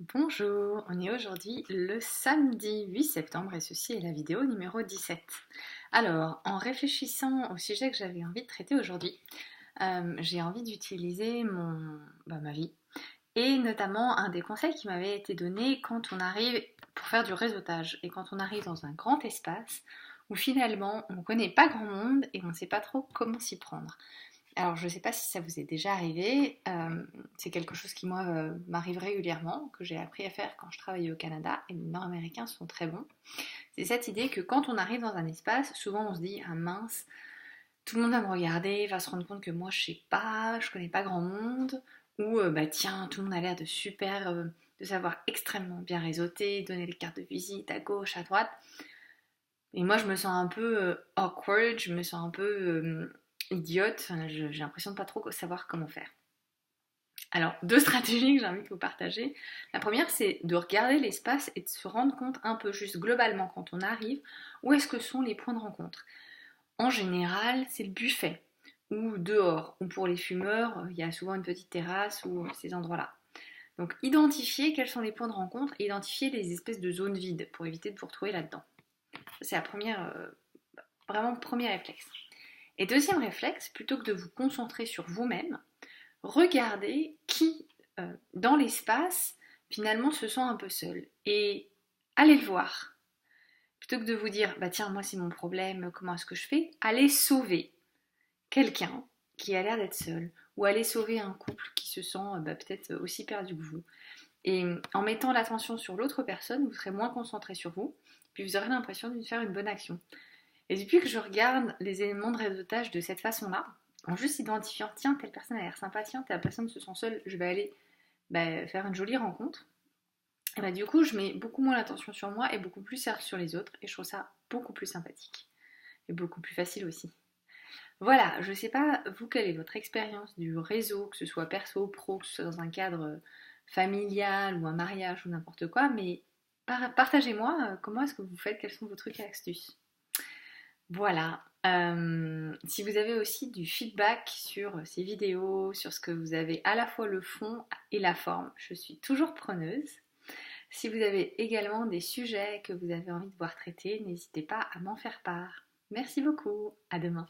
Bonjour, on est aujourd'hui le samedi 8 septembre et ceci est la vidéo numéro 17. Alors, en réfléchissant au sujet que j'avais envie de traiter aujourd'hui, j'ai envie d'utiliser ma vie et notamment un des conseils qui m'avait été donné quand on arrive pour faire du réseautage et quand on arrive dans un grand espace où finalement on ne connaît pas grand monde et on ne sait pas trop comment s'y prendre. Alors, je ne sais pas si ça vous est déjà arrivé, c'est quelque chose qui, moi, m'arrive régulièrement, que j'ai appris à faire quand je travaillais au Canada, et les Nord-Américains sont très bons. C'est cette idée que quand on arrive dans un espace, souvent on se dit, ah mince, tout le monde va me regarder, va se rendre compte que moi je sais pas, je connais pas grand monde, ou bah tiens, tout le monde a l'air de super, de savoir extrêmement bien réseauter, donner les cartes de visite à gauche, à droite. Et moi je me sens un peu awkward, je me sens un peu idiote, j'ai l'impression de pas trop savoir comment faire. Alors, deux stratégies que j'ai envie de vous partager. La première, c'est de regarder l'espace et de se rendre compte un peu juste globalement quand on arrive, où est-ce que sont les points de rencontre. En général, c'est le buffet, ou dehors, ou pour les fumeurs, il y a souvent une petite terrasse ou ces endroits-là. Donc, identifier quels sont les points de rencontre et identifier les espèces de zones vides pour éviter de vous retrouver là-dedans. C'est la première, vraiment premier réflexe. Et deuxième réflexe, plutôt que de vous concentrer sur vous-même, regardez qui, dans l'espace, finalement se sent un peu seul. Et allez le voir. Plutôt que de vous dire, bah tiens, moi c'est mon problème, comment est-ce que je fais? Allez sauver quelqu'un qui a l'air d'être seul. Ou allez sauver un couple qui se sent peut-être aussi perdu que vous. Et en mettant l'attention sur l'autre personne, vous serez moins concentré sur vous. Puis vous aurez l'impression de faire une bonne action. Et depuis que je regarde les éléments de réseautage de cette façon-là, en juste identifiant, tiens, telle personne a l'air sympa, tiens, telle personne se sent seule, je vais aller faire une jolie rencontre, et du coup, je mets beaucoup moins l'attention sur moi et beaucoup plus sur les autres, et je trouve ça beaucoup plus sympathique. Et beaucoup plus facile aussi. Voilà, je sais pas, vous, quelle est votre expérience du réseau, que ce soit perso, pro, que ce soit dans un cadre familial ou un mariage ou n'importe quoi, mais partagez-moi comment est-ce que vous faites, quels sont vos trucs et astuces. Voilà. Si vous avez aussi du feedback sur ces vidéos, sur ce que vous avez à la fois le fond et la forme, je suis toujours preneuse. Si vous avez également des sujets que vous avez envie de voir traités, n'hésitez pas à m'en faire part. Merci beaucoup, à demain.